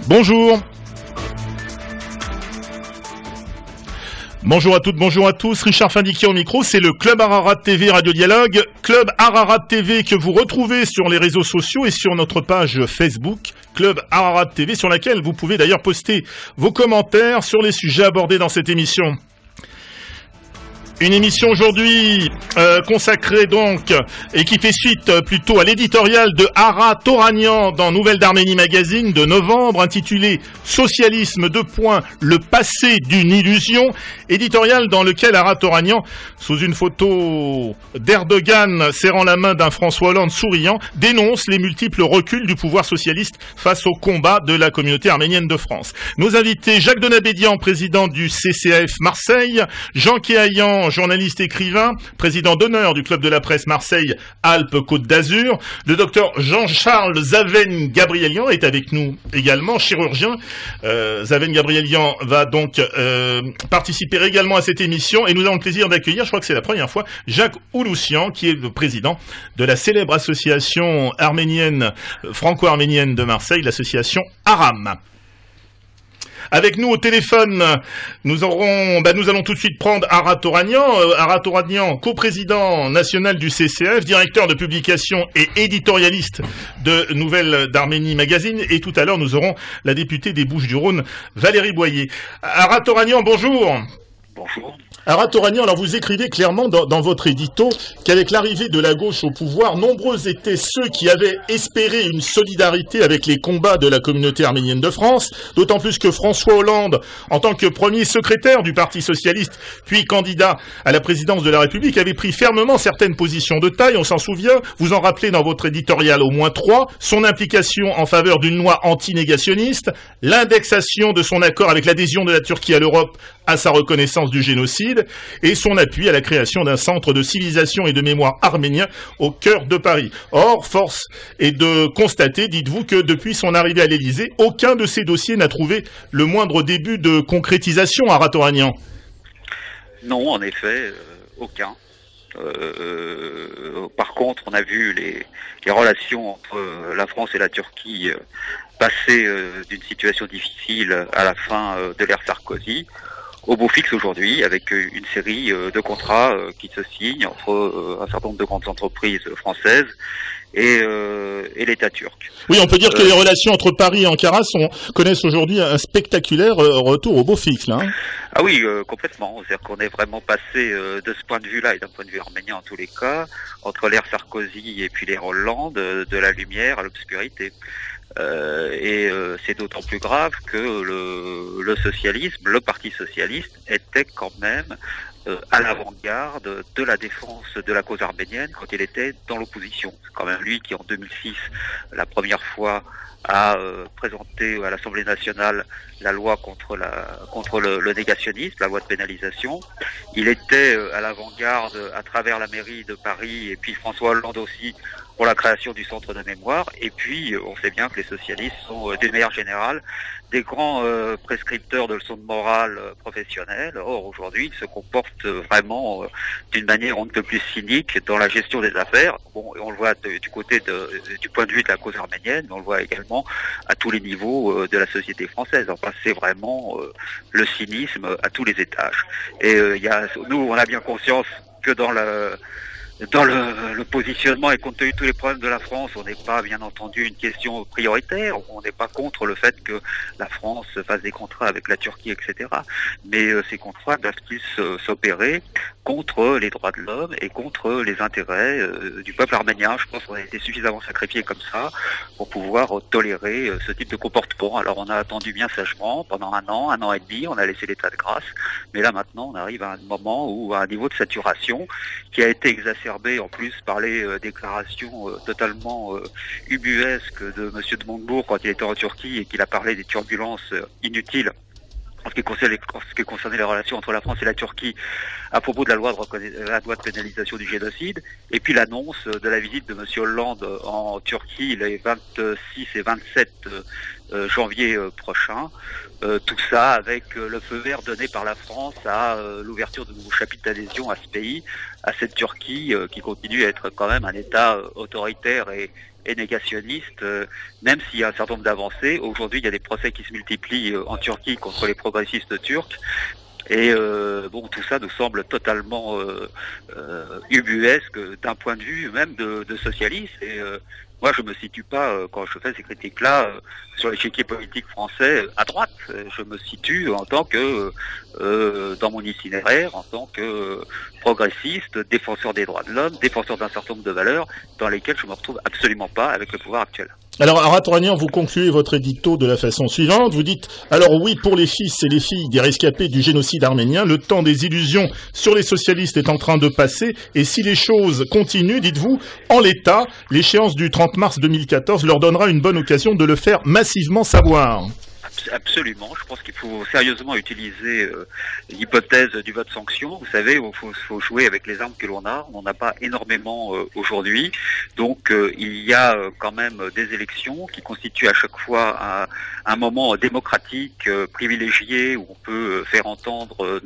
Bonjour. Bonjour à toutes, bonjour à tous. Richard Findiquier au micro, c'est le Club Ararat TV Radio Dialogue. Club Ararat TV que vous retrouvez sur les réseaux sociaux et sur notre page Facebook, Club Ararat TV, sur laquelle vous pouvez d'ailleurs poster vos commentaires sur les sujets abordés dans cette émission. Une émission aujourd'hui consacrée donc et qui fait suite plutôt à l'éditorial de Ara Toranian dans Nouvelles d'Arménie Magazine de novembre intitulé Socialisme : le passé d'une illusion, éditorial dans lequel Ara Toranian, sous une photo d'Erdogan serrant la main d'un François Hollande souriant, dénonce les multiples reculs du pouvoir socialiste face au combat de la communauté arménienne de France. Nos invités, Jacques Donabédian, président du CCAF Marseille, Jean Kéayan, journaliste écrivain, président d'honneur du Club de la Presse Marseille-Alpes-Côte d'Azur. Le docteur Jean-Charles Zaven-Gabrielian est avec nous également, chirurgien. Zaven-Gabrielian va donc participer également à cette émission et nous avons le plaisir d'accueillir, je crois que c'est la première fois, Jacques Ouloussian, qui est le président de la célèbre association arménienne, franco-arménienne de Marseille, l'association ARAM. Avec nous au téléphone, nous allons tout de suite prendre Ara Toranian, coprésident national du CCF, directeur de publication et éditorialiste de Nouvelles d'Arménie Magazine. Et tout à l'heure, nous aurons la députée des Bouches-du-Rhône, Valérie Boyer. Ara Toranian, bonjour. Bonjour. Ara Toranian, alors vous écrivez clairement dans votre édito qu'avec l'arrivée de la gauche au pouvoir, nombreux étaient ceux qui avaient espéré une solidarité avec les combats de la communauté arménienne de France, d'autant plus que François Hollande, en tant que premier secrétaire du Parti socialiste, puis candidat à la présidence de la République, avait pris fermement certaines positions de taille, on s'en souvient, vous en rappelez dans votre éditorial au moins 3, son implication en faveur d'une loi anti-négationniste, l'indexation de son accord avec l'adhésion de la Turquie à l'Europe à sa reconnaissance du génocide, et son appui à la création d'un centre de civilisation et de mémoire arménien au cœur de Paris. Or, force est de constater, dites-vous, que depuis son arrivée à l'Élysée, aucun de ces dossiers n'a trouvé le moindre début de concrétisation, Ara Toranian. Non, en effet, aucun. Par contre, on a vu les relations entre la France et la Turquie passer d'une situation difficile à la fin de l'ère Sarkozy au beau fixe aujourd'hui, avec une série de contrats qui se signent entre un certain nombre de grandes entreprises françaises et l'État turc. Oui, on peut dire que les relations entre Paris et Ankara connaissent aujourd'hui un spectaculaire retour au beau fixe, là. Hein. Ah oui, complètement. C'est-à-dire qu'on est vraiment passé de ce point de vue-là, et d'un point de vue arménien en tous les cas, entre l'ère Sarkozy et puis l'ère Hollande, de la lumière à l'obscurité. C'est d'autant plus grave que le socialisme, le Parti socialiste, était quand même à l'avant-garde de la défense de la cause arménienne quand il était dans l'opposition. C'est quand même lui qui, en 2006, la première fois, a présenté à l'Assemblée nationale la loi contre le négationnisme, la loi de pénalisation. Il était à l'avant-garde à travers la mairie de Paris et puis François Hollande aussi pour la création du centre de mémoire. Et puis, on sait bien que les socialistes sont, d'une manière générale, des grands prescripteurs de leçons de morale professionnelle. Or, aujourd'hui, ils se comportent vraiment d'une manière on ne peut plus cynique dans la gestion des affaires. Bon, et on le voit du côté du point de vue de la cause arménienne, mais on le voit également à tous les niveaux de la société française. Enfin, c'est vraiment le cynisme à tous les étages. Et nous, on a bien conscience que dans le positionnement et compte tenu de tous les problèmes de la France, on n'est pas bien entendu une question prioritaire, on n'est pas contre le fait que la France fasse des contrats avec la Turquie, etc. Mais ces contrats doivent-ils s'opérer contre les droits de l'homme et contre les intérêts du peuple arménien. Je pense qu'on a été suffisamment sacrifiés comme ça pour pouvoir tolérer ce type de comportement. Alors on a attendu bien sagement pendant un an et demi, on a laissé l'état de grâce, mais là maintenant on arrive à un moment où à un niveau de saturation qui a été exacerbé en plus par les déclarations totalement ubuesques de M. de Montebourg quand il était en Turquie et qu'il a parlé des turbulences inutiles en ce qui concernait les relations entre la France et la Turquie à propos de la loi de pénalisation du génocide, et puis l'annonce de la visite de M. Hollande en Turquie les 26 et 27 janvier prochain. Tout ça avec le feu vert donné par la France à l'ouverture de nouveaux chapitres d'adhésion à ce pays, à cette Turquie qui continue à être quand même un État autoritaire et et négationniste, même s'il y a un certain nombre d'avancées. Aujourd'hui, il y a des procès qui se multiplient en Turquie contre les progressistes turcs. Et bon, tout ça nous semble totalement ubuesque d'un point de vue même de socialiste. Et moi, je me situe pas, quand je fais ces critiques-là, sur l'échiquier politique français à droite. Je me situe en tant que, dans mon itinéraire, en tant que progressiste, défenseur des droits de l'homme, défenseur d'un certain nombre de valeurs dans lesquelles je me retrouve absolument pas avec le pouvoir actuel. Alors, Arat Touranian, vous concluez votre édito de la façon suivante. Vous dites, alors oui, pour les fils et les filles des rescapés du génocide arménien, le temps des illusions sur les socialistes est en train de passer. Et si les choses continuent, dites-vous, en l'état, l'échéance du 30 mars 2014 leur donnera une bonne occasion de le faire massivement savoir. Absolument. Je pense qu'il faut sérieusement utiliser l'hypothèse du vote sanction. Vous savez, il faut jouer avec les armes que l'on a. On n'en a pas énormément aujourd'hui. Donc, il y a quand même des élections qui constituent à chaque fois un moment démocratique privilégié où on peut faire entendre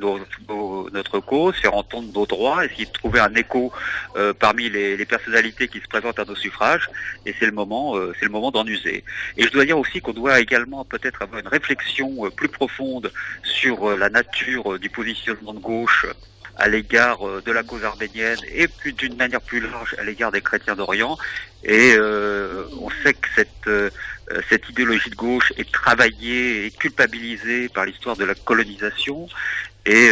notre cause, faire entendre nos droits, essayer de trouver un écho parmi les personnalités qui se présentent à nos suffrages. Et c'est le moment d'en user. Et je dois dire aussi qu'on doit également peut-être avoir une réflexion plus profonde sur la nature du positionnement de gauche à l'égard de la cause arménienne et plus d'une manière plus large à l'égard des chrétiens d'Orient. Et on sait que cette idéologie de gauche est travaillée et culpabilisée par l'histoire de la colonisation et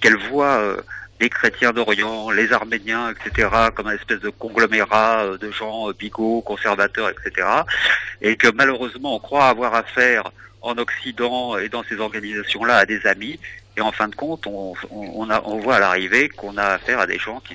qu'elle voit les chrétiens d'Orient, les Arméniens, etc., comme une espèce de conglomérat de gens bigots, conservateurs, etc., et que malheureusement on croit avoir affaire en Occident et dans ces organisations-là à des amis, et en fin de compte on voit à l'arrivée qu'on a affaire à des gens qui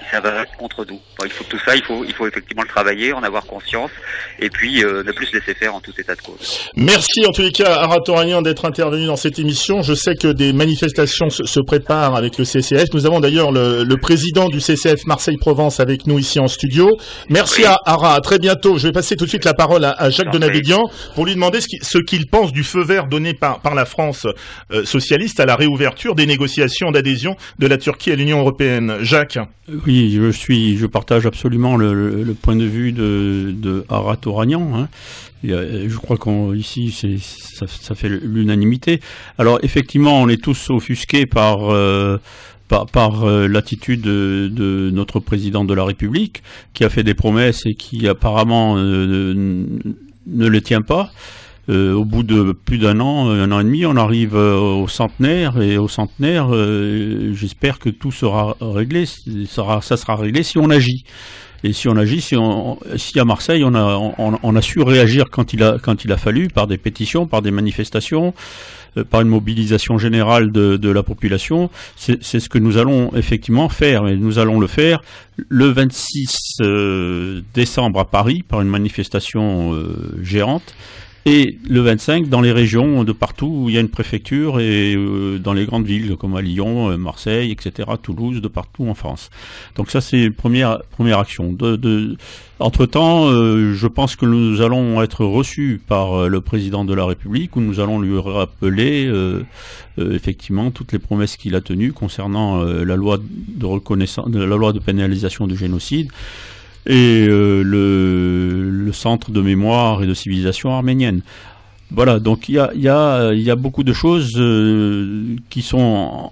s'avèrent contre nous. Bon, il faut effectivement le travailler, en avoir conscience, et puis ne plus se laisser faire en tout état de cause. Merci en tous les cas Arat Touranian d'être intervenu dans cette émission. Je sais que des manifestations se préparent avec le CCF. Nous avons d'ailleurs le président du CCF Marseille-Provence avec nous ici en studio. Merci à Arat, à très bientôt. Je vais passer tout de suite la parole à Jacques Donabédian pour lui demander ce qu'il pense du feu vert donné par la France socialiste à la réouverture des négociations d'adhésion de la Turquie à l'Union européenne. Jacques. Oui, je partage absolument le point de vue de Arat Touranian, hein. Je crois qu'ici ça fait l'unanimité. Alors effectivement, on est tous offusqués par l'attitude de notre président de la République, qui a fait des promesses et qui apparemment ne les tient pas. Au bout de plus d'un an et demi, on arrive au centenaire, et au centenaire, j'espère que tout sera réglé. Ça sera réglé si on agit. Et si on agit, si à Marseille on a su réagir quand il a fallu, par des pétitions, par des manifestations, par une mobilisation générale de la population, c'est ce que nous allons effectivement faire. Et nous allons le faire le 26 décembre à Paris par une manifestation géante. Et le 25, dans les régions de partout où il y a une préfecture, et dans les grandes villes comme à Lyon, Marseille, etc., Toulouse, de partout en France. Donc ça, c'est une première action. Entre-temps, je pense que nous allons être reçus par le président de la République, où nous allons lui rappeler effectivement toutes les promesses qu'il a tenues concernant la loi de pénalisation du génocide, et le centre de mémoire et de civilisation arménienne. Voilà, donc il y a beaucoup de choses qui sont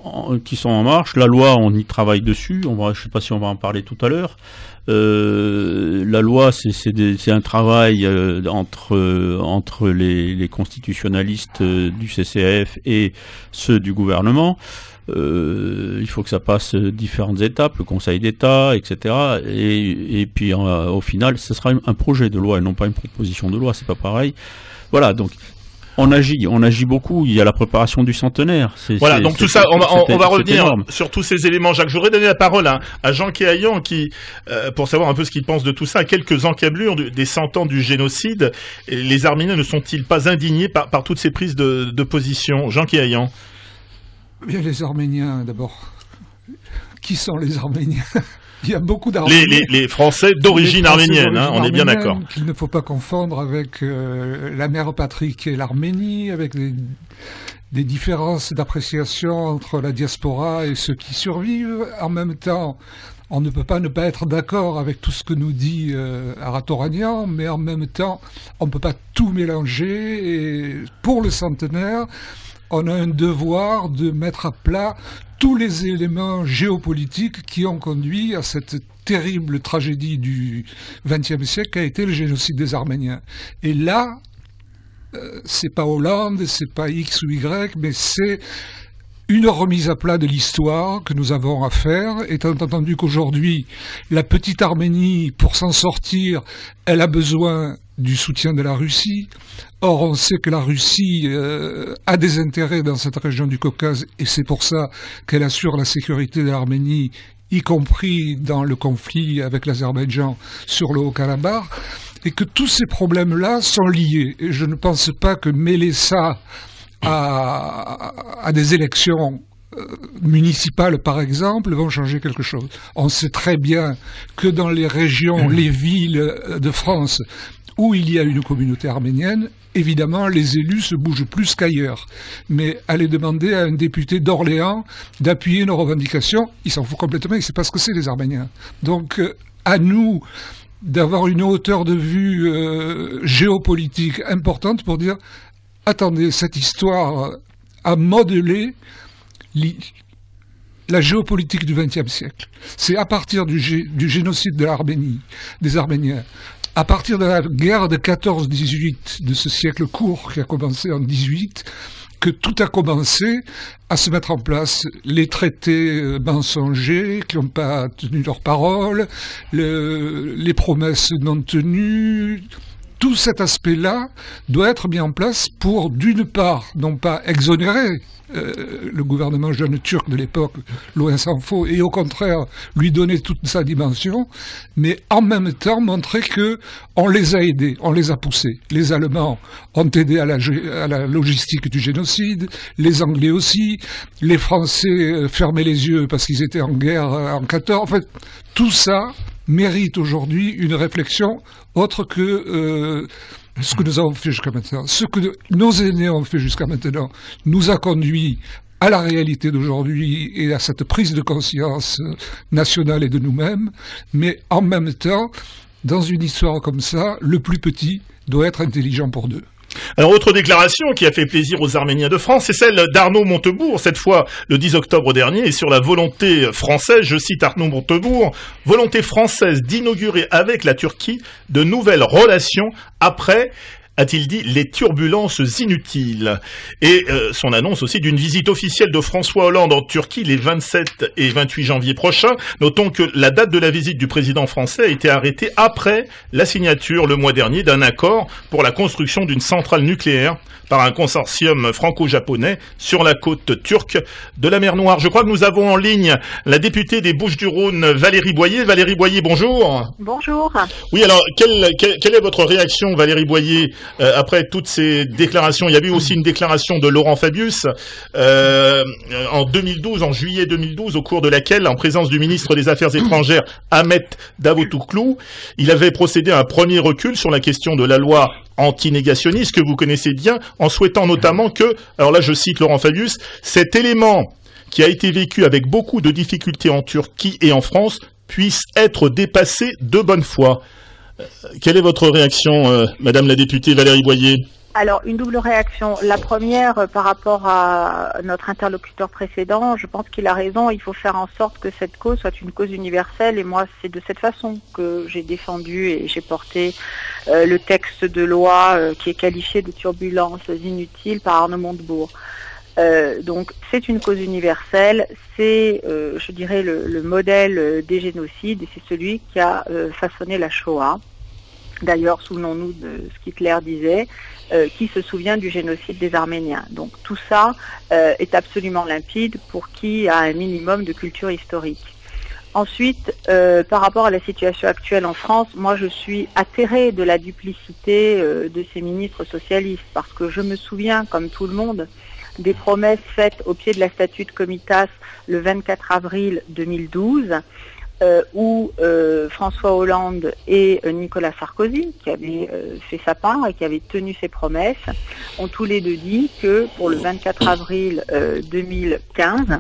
en marche. La loi, on y travaille dessus. Je ne sais pas si on va en parler tout à l'heure. La loi, c'est un travail entre les constitutionnalistes du CCF et ceux du gouvernement. Il faut que ça passe différentes étapes, le Conseil d'État, etc. Et puis au final, ce sera un projet de loi et non pas une proposition de loi, c'est pas pareil. Voilà, donc on agit beaucoup. Il y a la préparation du centenaire. Voilà, donc tout ça, on va revenir sur tous ces éléments. Jacques, je voudrais donner la parole à Jean Kéaillan qui, pour savoir un peu ce qu'il pense de tout ça, quelques encablures des 100 ans du génocide. Les Arméniens ne sont-ils pas indignés par toutes ces prises de position? Jean Kéaillan. Bien, les Arméniens, d'abord. Qui sont les Arméniens? Il y a beaucoup d'Arméniens. Les Français d'origine arménienne, on est bien d'accord. Qu'il ne faut pas confondre avec la mère patrie qui est l'Arménie, avec des différences d'appréciation entre la diaspora et ceux qui survivent. En même temps, on ne peut pas ne pas être d'accord avec tout ce que nous dit Arat Touranian, mais en même temps, on ne peut pas tout mélanger. Et pour le centenaire, on a un devoir de mettre à plat tous les éléments géopolitiques qui ont conduit à cette terrible tragédie du XXe siècle qu'a été le génocide des Arméniens. Et là, c'est pas Hollande, c'est pas X ou Y, mais c'est une remise à plat de l'histoire que nous avons à faire, étant entendu qu'aujourd'hui, la petite Arménie, pour s'en sortir, elle a besoin du soutien de la Russie. Or, on sait que la Russie a des intérêts dans cette région du Caucase, et c'est pour ça qu'elle assure la sécurité de l'Arménie, y compris dans le conflit avec l'Azerbaïdjan sur le Haut-Karabakh, et que tous ces problèmes-là sont liés. Et je ne pense pas que mêler ça à des élections municipales, par exemple, vont changer quelque chose. On sait très bien que dans les régions, les villes de France où il y a une communauté arménienne, évidemment, les élus se bougent plus qu'ailleurs. Mais aller demander à un député d'Orléans d'appuyer nos revendications, il s'en fout complètement, il ne sait pas ce que c'est, les Arméniens. Donc, à nous d'avoir une hauteur de vue géopolitique importante pour dire attendez, cette histoire a modelé la géopolitique du XXe siècle. C'est à partir du génocide de l'Arménie, des Arméniens, à partir de la guerre de 14-18, de ce siècle court qui a commencé en 18, que tout a commencé à se mettre en place. Les traités mensongers qui n'ont pas tenu leur parole, les promesses non tenues. Tout cet aspect-là doit être mis en place pour, d'une part, non pas exonérer le gouvernement jeune turc de l'époque, loin s'en faut, et au contraire lui donner toute sa dimension, mais en même temps montrer que on les a aidés, on les a poussés. Les Allemands ont aidé à la logistique du génocide, les Anglais aussi, les Français fermaient les yeux parce qu'ils étaient en guerre en 14. En fait, tout ça mérite aujourd'hui une réflexion autre que ce que nous avons fait jusqu'à maintenant. Ce que nos aînés ont fait jusqu'à maintenant nous a conduit à la réalité d'aujourd'hui et à cette prise de conscience nationale et de nous-mêmes, mais en même temps, dans une histoire comme ça, le plus petit doit être intelligent pour deux. Alors, autre déclaration qui a fait plaisir aux Arméniens de France, c'est celle d'Arnaud Montebourg, cette fois le 10 octobre dernier, et sur la volonté française, je cite Arnaud Montebourg, « volonté française d'inaugurer avec la Turquie de nouvelles relations après » a-t-il dit, les turbulences inutiles. Et son annonce aussi d'une visite officielle de François Hollande en Turquie les 27 et 28 janvier prochains. Notons que la date de la visite du président français a été arrêtée après la signature le mois dernier d'un accord pour la construction d'une centrale nucléaire par un consortium franco-japonais sur la côte turque de la mer Noire. Je crois que nous avons en ligne la députée des Bouches-du-Rhône, Valérie Boyer. Valérie Boyer, bonjour. Bonjour. Oui, alors, quelle est votre réaction, Valérie Boyer, après toutes ces déclarations? Il y a eu aussi une déclaration de Laurent Fabius en 2012, en juillet 2012, au cours de laquelle, en présence du ministre des Affaires étrangères, Ahmet Davutoglu, il avait procédé à un premier recul sur la question de la loi anti-négationniste que vous connaissez bien, en souhaitant notamment que, alors là je cite Laurent Fabius, cet élément qui a été vécu avec beaucoup de difficultés en Turquie et en France puisse être dépassé de bonne foi. Quelle est votre réaction, Madame la députée Valérie Boyer? Alors, une double réaction. La première, par rapport à notre interlocuteur précédent, je pense qu'il a raison. Il faut faire en sorte que cette cause soit une cause universelle. Et moi, c'est de cette façon que j'ai défendu et j'ai porté le texte de loi qui est qualifié de turbulences inutiles par Arnaud Montebourg. Donc, c'est une cause universelle. C'est, je dirais, le modèle des génocides. Et c'est celui qui a façonné la Shoah. D'ailleurs, souvenons-nous de ce qu'Hitler disait. Qui se souvient du génocide des Arméniens. Donc tout ça est absolument limpide pour qui a un minimum de culture historique. Ensuite, par rapport à la situation actuelle en France, moi je suis atterrée de la duplicité de ces ministres socialistes parce que je me souviens, comme tout le monde, des promesses faites au pied de la statue de Comitas le 24 avril 2012 où François Hollande et Nicolas Sarkozy, qui avaient fait sa part et qui avaient tenu ses promesses, ont tous les deux dit que pour le 24 avril 2015,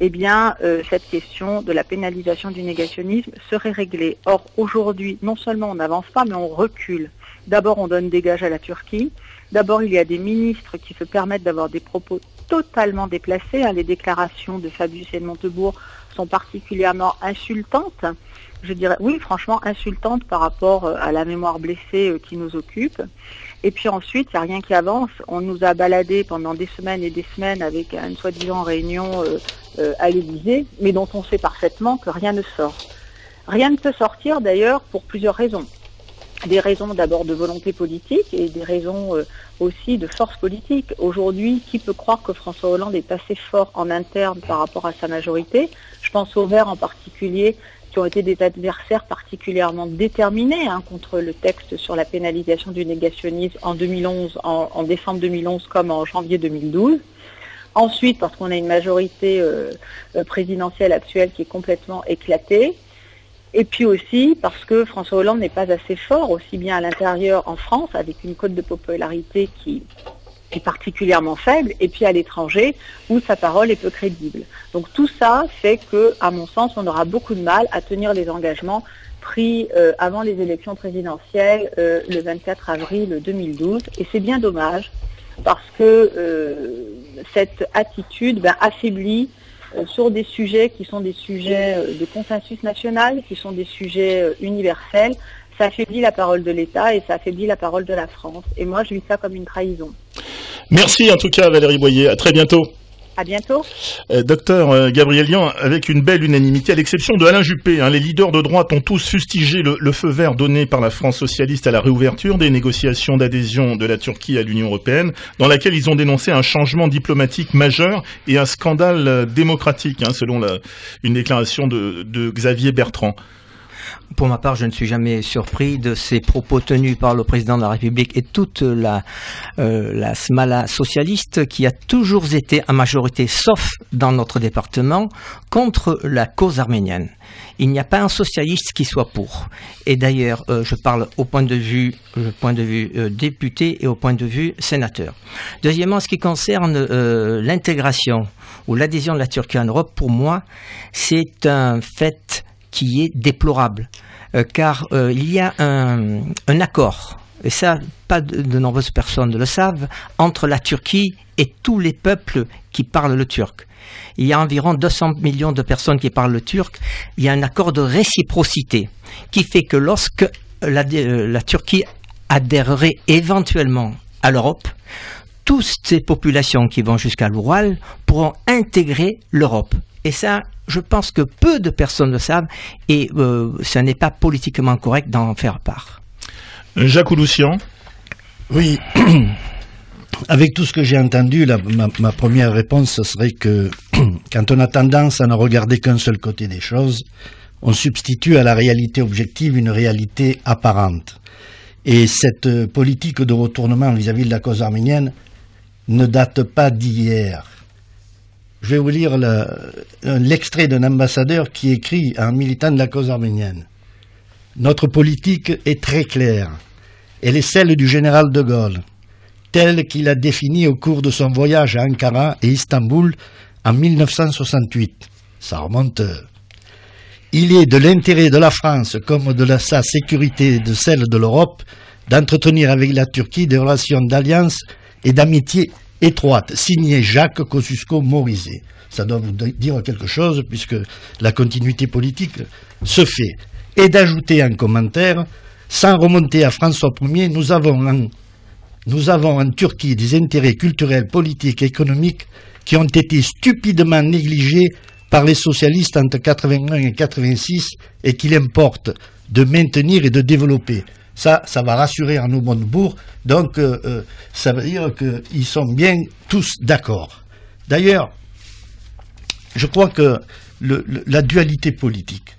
eh bien, cette question de la pénalisation du négationnisme serait réglée. Or, aujourd'hui, non seulement on n'avance pas, mais on recule. D'abord, on donne des gages à la Turquie. D'abord, il y a des ministres qui se permettent d'avoir des propos totalement déplacés. Les déclarations de Fabius et de Montebourg sont particulièrement insultantes. Je dirais, oui, franchement, insultantes par rapport à la mémoire blessée qui nous occupe. Et puis ensuite, il n'y a rien qui avance. On nous a baladés pendant des semaines et des semaines avec une soi-disant réunion à l'Élysée, mais dont on sait parfaitement que rien ne sort. Rien ne peut sortir d'ailleurs pour plusieurs raisons. Des raisons d'abord de volonté politique et des raisons aussi de force politique. Aujourd'hui, qui peut croire que François Hollande est assez fort en interne par rapport à sa majorité? Je pense aux Verts en particulier, qui ont été des adversaires particulièrement déterminés contre le texte sur la pénalisation du négationnisme en 2011, en décembre 2011 comme en janvier 2012. Ensuite, parce qu'on a une majorité présidentielle actuelle qui est complètement éclatée. Et puis aussi parce que François Hollande n'est pas assez fort, aussi bien à l'intérieur en France, avec une cote de popularité qui est particulièrement faible, et puis à l'étranger, où sa parole est peu crédible. Donc tout ça fait que, à mon sens, on aura beaucoup de mal à tenir les engagements pris avant les élections présidentielles le 24 avril 2012. Et c'est bien dommage, parce que cette attitude affaiblit sur des sujets qui sont des sujets de consensus national, qui sont des sujets universels, ça affaiblit la parole de l'État et ça affaiblit la parole de la France. Et moi, je vis ça comme une trahison. Merci en tout cas Valérie Boyer, à très bientôt. À bientôt. Docteur Gabriel Lian, avec une belle unanimité, à l'exception de Alain Juppé, les leaders de droite ont tous fustigé le feu vert donné par la France socialiste à la réouverture des négociations d'adhésion de la Turquie à l'Union européenne, dans laquelle ils ont dénoncé un changement diplomatique majeur et un scandale démocratique, selon une déclaration de Xavier Bertrand. Pour ma part, je ne suis jamais surpris de ces propos tenus par le président de la République et toute la smala socialiste qui a toujours été en majorité, sauf dans notre département, contre la cause arménienne. Il n'y a pas un socialiste qui soit pour. Et d'ailleurs, je parle au point de vue député et au point de vue sénateur. Deuxièmement, ce qui concerne l'intégration ou l'adhésion de la Turquie en Europe, pour moi, c'est un fait qui est déplorable, car il y a un accord, et ça, pas de nombreuses personnes le savent, entre la Turquie et tous les peuples qui parlent le turc. Il y a environ 200 millions de personnes qui parlent le turc. Il y a un accord de réciprocité qui fait que lorsque la Turquie adhérerait éventuellement à l'Europe, toutes ces populations qui vont jusqu'à l'Oural pourront intégrer l'Europe. Et ça, je pense que peu de personnes le savent et ce n'est pas politiquement correct d'en faire part. Jacques Ouloussian. Oui, avec tout ce que j'ai entendu, ma première réponse serait que quand on a tendance à ne regarder qu'un seul côté des choses, on substitue à la réalité objective une réalité apparente. Et cette politique de retournement vis-à-vis de la cause arménienne ne date pas d'hier. Je vais vous lire l'extrait d'un ambassadeur qui écrit à un militant de la cause arménienne. « Notre politique est très claire. Elle est celle du général de Gaulle, telle qu'il a définie au cours de son voyage à Ankara et Istanbul en 1968. » Ça remonte. « Il est de l'intérêt de la France comme de sa sécurité et de celle de l'Europe d'entretenir avec la Turquie des relations d'alliance et d'amitié étroite, signé Jacques Kosciusko-Morizet. Ça doit vous dire quelque chose puisque la continuité politique se fait. Et d'ajouter un commentaire, sans remonter à François Ier, nous avons en Turquie des intérêts culturels, politiques et économiques qui ont été stupidement négligés par les socialistes entre 81 et 86 et qu'il importe de maintenir et de développer. Ça va rassurer Arnaud Montebourg, donc ça veut dire qu'ils sont bien tous d'accord. D'ailleurs, je crois que la dualité politique,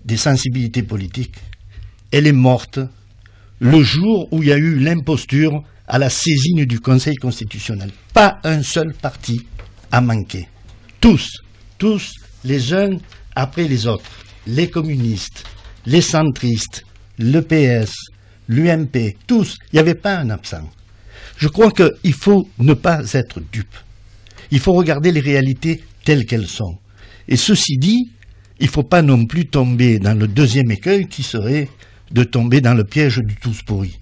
des sensibilités politiques, elle est morte le jour où il y a eu l'imposture à la saisine du Conseil constitutionnel. Pas un seul parti a manqué. Tous, les uns après les autres, les communistes, les centristes, le PS, l'UMP, tous, il n'y avait pas un absent. Je crois qu'il faut ne pas être dupe. Il faut regarder les réalités telles qu'elles sont. Et ceci dit, il ne faut pas non plus tomber dans le deuxième écueil qui serait de tomber dans le piège du tous pourri.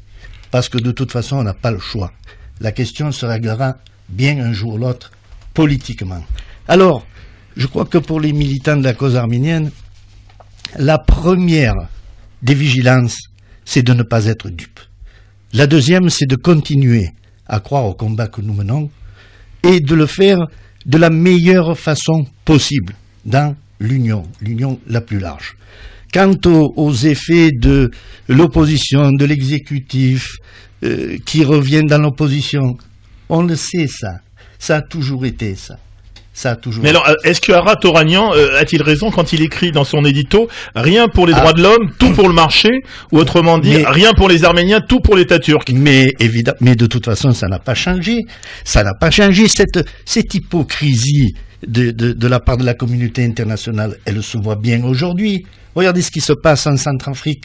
Parce que de toute façon, on n'a pas le choix. La question se réglera bien un jour ou l'autre politiquement. Alors, je crois que pour les militants de la cause arménienne, la première des vigilances, c'est de ne pas être dupe. La deuxième, c'est de continuer à croire au combat que nous menons et de le faire de la meilleure façon possible dans l'union la plus large. Quant aux effets de l'opposition, de l'exécutif, qui reviennent dans l'opposition, on le sait ça a toujours été ça. Mais alors, est-ce que Arat Oranian a-t-il raison quand il écrit dans son édito « Rien pour les droits de l'homme, tout pour le marché » ou autrement dit « Rien pour les Arméniens, tout pour l'État turc ». Mais de toute façon, ça n'a pas changé. Ça n'a pas changé. Cette hypocrisie de la part de la communauté internationale, elle se voit bien aujourd'hui. Regardez ce qui se passe en Centrafrique.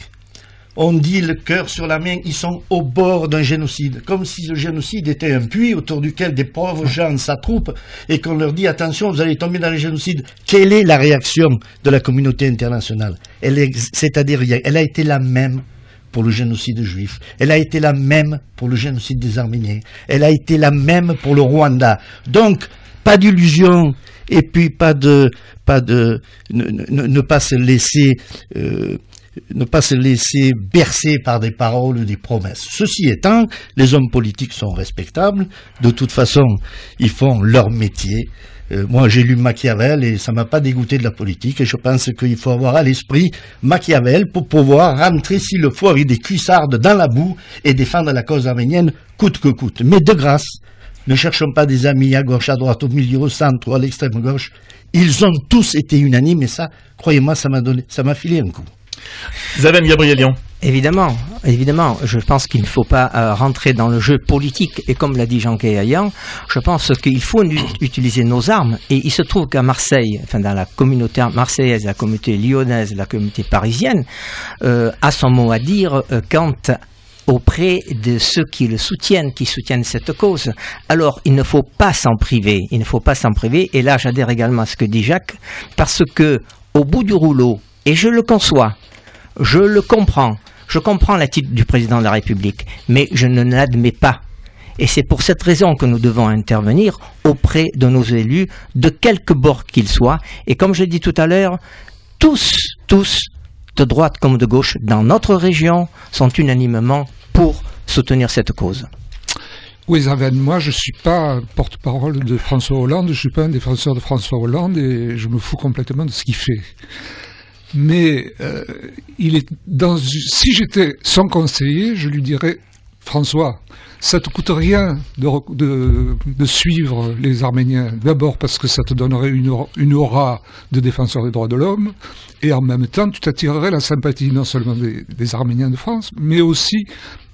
On dit le cœur sur la main, ils sont au bord d'un génocide, comme si le génocide était un puits autour duquel des pauvres gens s'attroupent et qu'on leur dit attention, vous allez tomber dans le génocide. Quelle est la réaction de la communauté internationale? C'est-à-dire, elle a été la même pour le génocide juif, elle a été la même pour le génocide des Arméniens, elle a été la même pour le Rwanda. Donc, pas d'illusion et puis ne pas se laisser bercer par des paroles ou des promesses. Ceci étant, les hommes politiques sont respectables. De toute façon, ils font leur métier. Moi, j'ai lu Machiavel et ça m'a pas dégoûté de la politique. Et je pense qu'il faut avoir à l'esprit Machiavel pour pouvoir rentrer, s'il le faut, avec des cuissardes dans la boue et défendre la cause arménienne coûte que coûte. Mais de grâce, ne cherchons pas des amis à gauche, à droite, au milieu, au centre ou à l'extrême gauche. Ils ont tous été unanimes et ça, croyez-moi, ça m'a filé un coup. Zaven Gabrielian. Évidemment, je pense qu'il ne faut pas rentrer dans le jeu politique et comme l'a dit Jean Kayayan, je pense qu'il faut utiliser nos armes et il se trouve qu'à Marseille, enfin dans la communauté marseillaise, la communauté lyonnaise, la communauté parisienne, a son mot à dire quant auprès de ceux qui soutiennent cette cause. Alors, il ne faut pas s'en priver, et là j'adhère également à ce que dit Jacques, parce que au bout du rouleau, et je le conçois, je le comprends, je comprends l'attitude du président de la République, mais je ne l'admets pas. Et c'est pour cette raison que nous devons intervenir auprès de nos élus, de quelque bord qu'ils soient, et comme je l'ai dit tout à l'heure, tous, de droite comme de gauche, dans notre région, sont unanimement pour soutenir cette cause. Oui, Zaven, moi je ne suis pas porte-parole de François Hollande, je ne suis pas un défenseur de François Hollande et je me fous complètement de ce qu'il fait. Mais si j'étais son conseiller, je lui dirais « François, ça ne te coûte rien de suivre les Arméniens. D'abord parce que ça te donnerait une aura de défenseur des droits de l'homme, et en même temps, tu t'attirerais la sympathie non seulement des Arméniens de France, mais aussi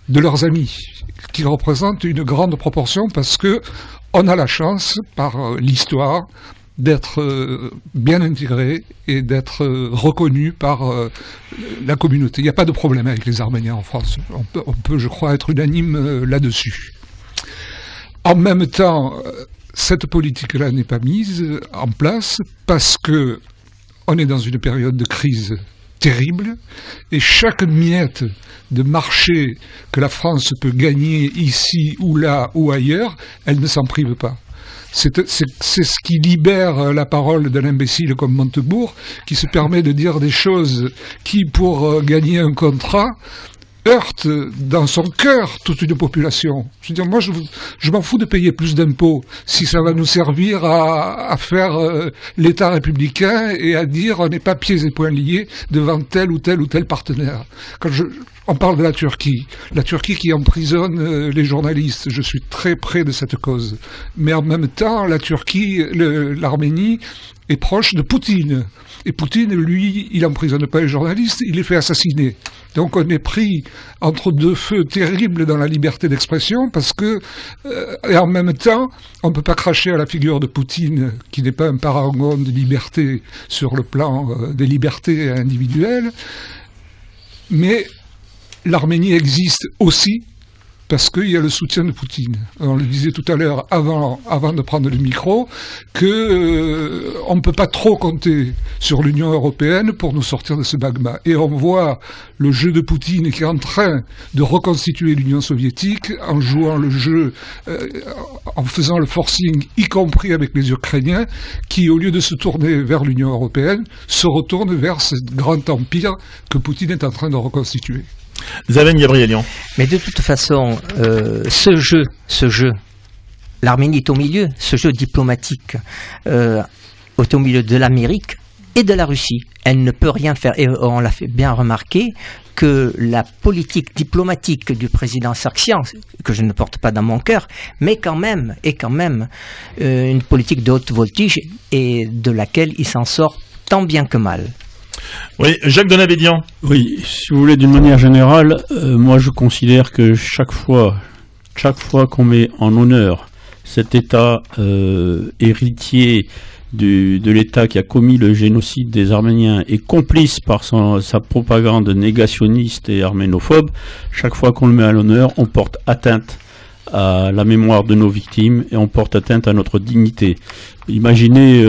de leurs amis, qui représentent une grande proportion parce que on a la chance, par l'histoire, d'être bien intégré et d'être reconnu par la communauté. Il n'y a pas de problème avec les Arméniens en France. On peut, je crois, être unanime là-dessus. En même temps, cette politique-là n'est pas mise en place parce que on est dans une période de crise terrible et chaque miette de marché que la France peut gagner ici ou là ou ailleurs, elle ne s'en prive pas. C'est ce qui libère la parole d'un imbécile comme Montebourg, qui se permet de dire des choses qui, pour gagner un contrat, heurtent dans son cœur toute une population. Je veux dire, moi, je m'en fous de payer plus d'impôts si ça va nous servir à faire l'État républicain et à dire on n'est pas pieds et poings liés devant tel ou tel partenaire. On parle de la Turquie qui emprisonne les journalistes. Je suis très près de cette cause. Mais en même temps, la Turquie, l'Arménie est proche de Poutine. Et Poutine, lui, il n'emprisonne pas les journalistes, il les fait assassiner. Donc on est pris entre deux feux terribles dans la liberté d'expression parce que, et en même temps, on ne peut pas cracher à la figure de Poutine, qui n'est pas un paragon de liberté sur le plan des libertés individuelles, mais l'Arménie existe aussi parce qu'il y a le soutien de Poutine. On le disait tout à l'heure, avant de prendre le micro, que on ne peut pas trop compter sur l'Union européenne pour nous sortir de ce magma. Et on voit le jeu de Poutine qui est en train de reconstituer l'Union soviétique en jouant le jeu, en faisant le forcing, y compris avec les Ukrainiens, qui, au lieu de se tourner vers l'Union européenne, se retournent vers ce grand empire que Poutine est en train de reconstituer. Zaven Gabrielian. Mais de toute façon, ce jeu, l'Arménie est au milieu, ce jeu diplomatique est au milieu de l'Amérique et de la Russie. Elle ne peut rien faire. Et on l'a fait bien remarquer que la politique diplomatique du président Sarkisian, que je ne porte pas dans mon cœur, mais quand même une politique de haute voltige et de laquelle il s'en sort tant bien que mal. Oui, Jacques Donabédian. Oui, si vous voulez, d'une manière générale, moi je considère que chaque fois qu'on met en honneur cet État héritier de l'État qui a commis le génocide des Arméniens et complice par sa propagande négationniste et arménophobe, chaque fois qu'on le met à l'honneur, on porte atteinte à la mémoire de nos victimes et on porte atteinte à notre dignité. Imaginez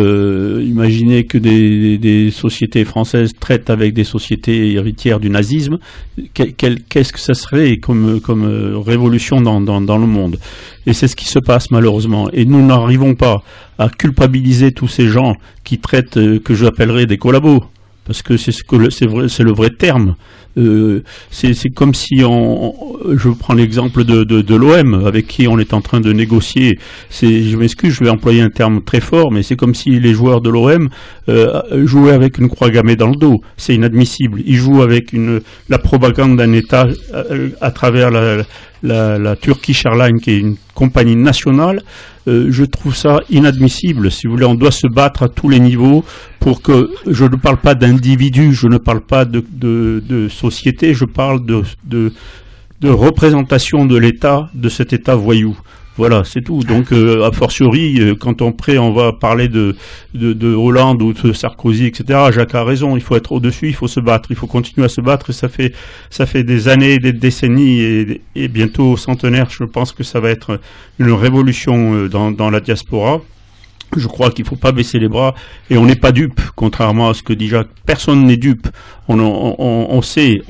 que des sociétés françaises traitent avec des sociétés héritières du nazisme. Qu'est-ce que ça serait comme révolution dans le monde? Et c'est ce qui se passe malheureusement. Et nous n'arrivons pas à culpabiliser tous ces gens qui traitent, que j'appellerais des collabos, parce que c'est le vrai terme. C'est comme si je prends l'exemple de l'OM avec qui on est en train de négocier. Je m'excuse, je vais employer un terme très fort, mais c'est comme si les joueurs de l'OM jouaient avec une croix gammée dans le dos. C'est inadmissible. Ils jouent avec la propagande d'un État à travers la Turkish Airlines, qui est une compagnie nationale. Je trouve ça inadmissible. Si vous voulez, on doit se battre à tous les niveaux pour que, je ne parle pas d'individus, je ne parle pas de société, je parle de représentation de l'État, de cet État voyou. Voilà, c'est tout. Donc, a fortiori, quand on va parler de Hollande ou de Sarkozy, etc., Jacques a raison, il faut être au-dessus, il faut se battre, il faut continuer à se battre, et ça fait des années, des décennies, et bientôt centenaire, je pense que ça va être une révolution dans la diaspora. Je crois qu'il ne faut pas baisser les bras, et on n'est pas dupe, contrairement à ce que dit Jacques. Personne n'est dupe. On sait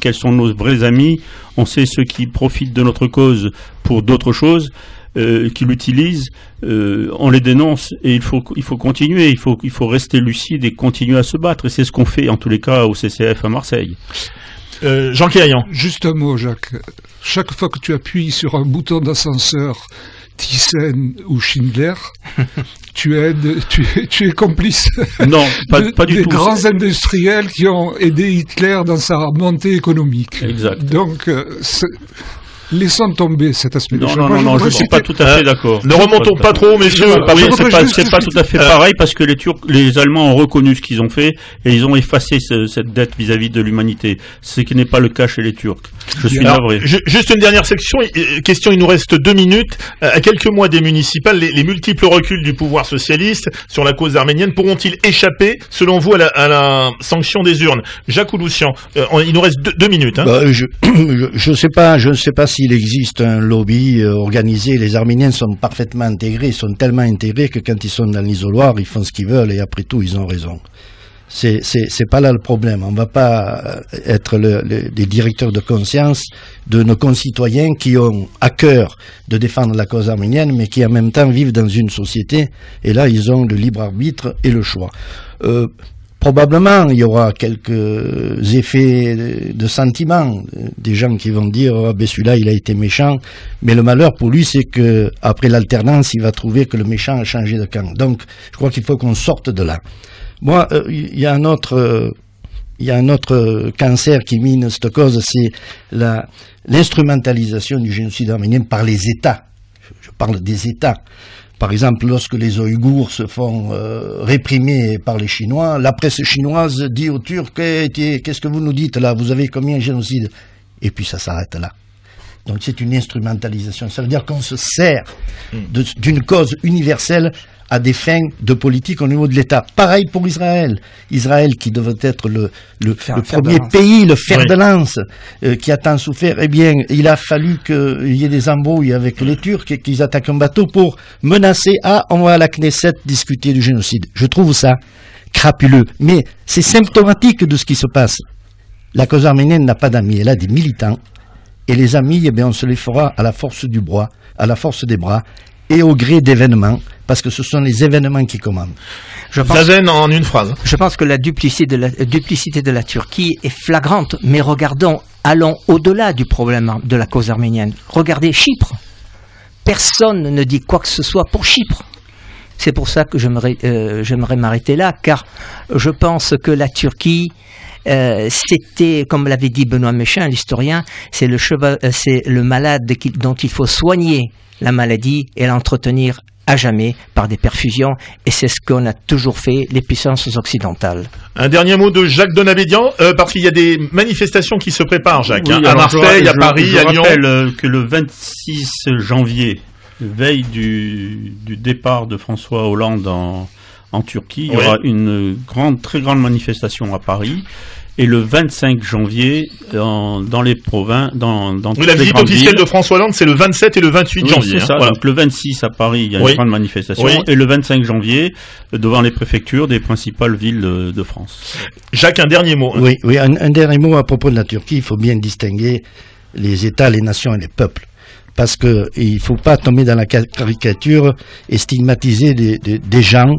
quels sont nos vrais amis, on sait ceux qui profitent de notre cause pour d'autres choses, qui l'utilisent, on les dénonce, et il faut continuer, il faut rester lucide et continuer à se battre, et c'est ce qu'on fait en tous les cas au CCF à Marseille. Jean Quéaillan. Juste un mot, Jacques. Chaque fois que tu appuies sur un bouton d'ascenseur, Thyssen ou Schindler, tu es complice. Non, pas du tout. Des grands industriels qui ont aidé Hitler dans sa montée économique. Exact. Donc, laissons tomber cet aspect des choses. Non, je ne suis pas tout à fait d'accord. Ne remontons pas trop, messieurs. Oui, c'est pas tout à fait pareil, parce que les Allemands ont reconnu ce qu'ils ont fait et ils ont effacé cette dette vis-à-vis de l'humanité. Ce qui n'est pas le cas chez les Turcs. Je suis navré. Juste une dernière question, il nous reste 2 minutes. À quelques mois des municipales, les multiples reculs du pouvoir socialiste sur la cause arménienne pourront-ils échapper, selon vous, à la sanction des urnes? Jacques Ouloussian, il nous reste 2 minutes. Hein. Je ne sais pas s'il existe un lobby organisé. Les Arméniens sont parfaitement intégrés, ils sont tellement intégrés que quand ils sont dans l'isoloir, ils font ce qu'ils veulent et après tout, ils ont raison. C'est pas là le problème. On va pas être des directeurs de conscience de nos concitoyens qui ont à cœur de défendre la cause arménienne, mais qui en même temps vivent dans une société, et là ils ont le libre arbitre et le choix. Probablement, il y aura quelques effets de sentiment, des gens qui vont dire oh, ben celui-là il a été méchant, mais le malheur pour lui c'est que après l'alternance il va trouver que le méchant a changé de camp. Donc je crois qu'il faut qu'on sorte de là. Moi, il y a un autre cancer qui mine cette cause, c'est l'instrumentalisation du génocide arménien par les États. Je parle des États. Par exemple, lorsque les Ouïghours se font réprimer par les Chinois, la presse chinoise dit aux Turcs qu'est-ce que vous nous dites là, vous avez commis un génocide? Et puis ça s'arrête là. Donc c'est une instrumentalisation. Ça veut dire qu'on se sert d'une cause universelle à des fins de politique au niveau de l'État. Pareil pour Israël. Israël qui devrait être le premier pays, le fer de lance, qui a tant souffert. Eh bien, il a fallu qu'il y ait des embrouilles avec les Turcs et qu'ils attaquent un bateau pour menacer, on va à la Knesset discuter du génocide. Je trouve ça crapuleux. Mais c'est symptomatique de ce qui se passe. La cause arménienne n'a pas d'amis, elle a des militants. Et les amis, eh bien, on se les fera à la force du bras, à la force des bras, et au gré d'événements, parce que ce sont les événements qui commandent. Zazen, en une phrase. Je pense que la duplicité de la Turquie est flagrante, mais allons au-delà du problème de la cause arménienne. Regardez Chypre. Personne ne dit quoi que ce soit pour Chypre. C'est pour ça que j'aimerais m'arrêter là, car je pense que la Turquie, c'était, comme l'avait dit Benoît Méchain, l'historien, c'est le malade dont il faut soigner la maladie et l'entretenir à jamais par des perfusions, et c'est ce qu'on a toujours fait, les puissances occidentales. Un dernier mot de Jacques Donabédian, parce qu'il y a des manifestations qui se préparent, Jacques, oui, à Marseille, à Paris, à Lyon. Je rappelle que le 26 janvier, veille du départ de François Hollande en Turquie, il y aura une très grande manifestation à Paris. Et le 25 janvier, dans les provinces, dans la visite officielle de François Hollande, c'est le 27 et le 28 janvier. C'est ça. Voilà. Donc le 26 à Paris, il y a une grande manifestation. Et le 25 janvier, devant les préfectures des principales villes de France. Jacques, un dernier mot. Oui, un dernier mot à propos de la Turquie. Il faut bien distinguer les États, les nations et les peuples. Parce qu'il ne faut pas tomber dans la caricature et stigmatiser des gens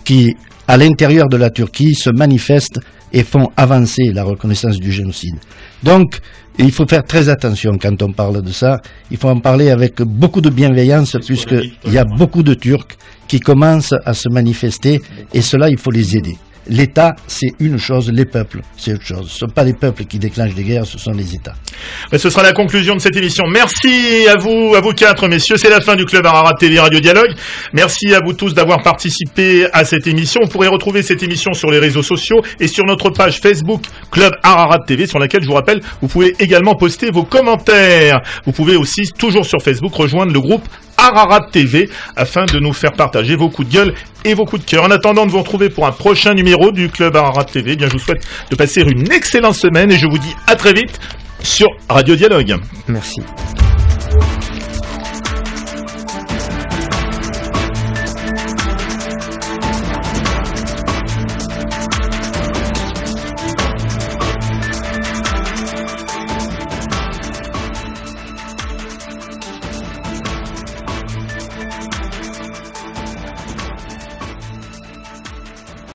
qui, à l'intérieur de la Turquie, se manifestent et font avancer la reconnaissance du génocide. Donc, il faut faire très attention quand on parle de ça. Il faut en parler avec beaucoup de bienveillance, puisqu'il y a beaucoup de Turcs qui commencent à se manifester, et cela, il faut les aider. L'État, c'est une chose, les peuples, c'est autre chose. Ce ne sont pas les peuples qui déclenchent des guerres, ce sont les États. Mais ce sera la conclusion de cette émission. Merci à vous quatre, messieurs. C'est la fin du Club Ararat TV Radio Dialogue. Merci à vous tous d'avoir participé à cette émission. Vous pourrez retrouver cette émission sur les réseaux sociaux et sur notre page Facebook Club Ararat TV, sur laquelle, je vous rappelle, vous pouvez également poster vos commentaires. Vous pouvez aussi, toujours sur Facebook, rejoindre le groupe Ararat TV afin de nous faire partager vos coups de gueule et vos coups de cœur. En attendant de vous retrouver pour un prochain numéro du Club Ararat TV, bien, je vous souhaite de passer une excellente semaine et je vous dis à très vite sur Radio Dialogue. Merci.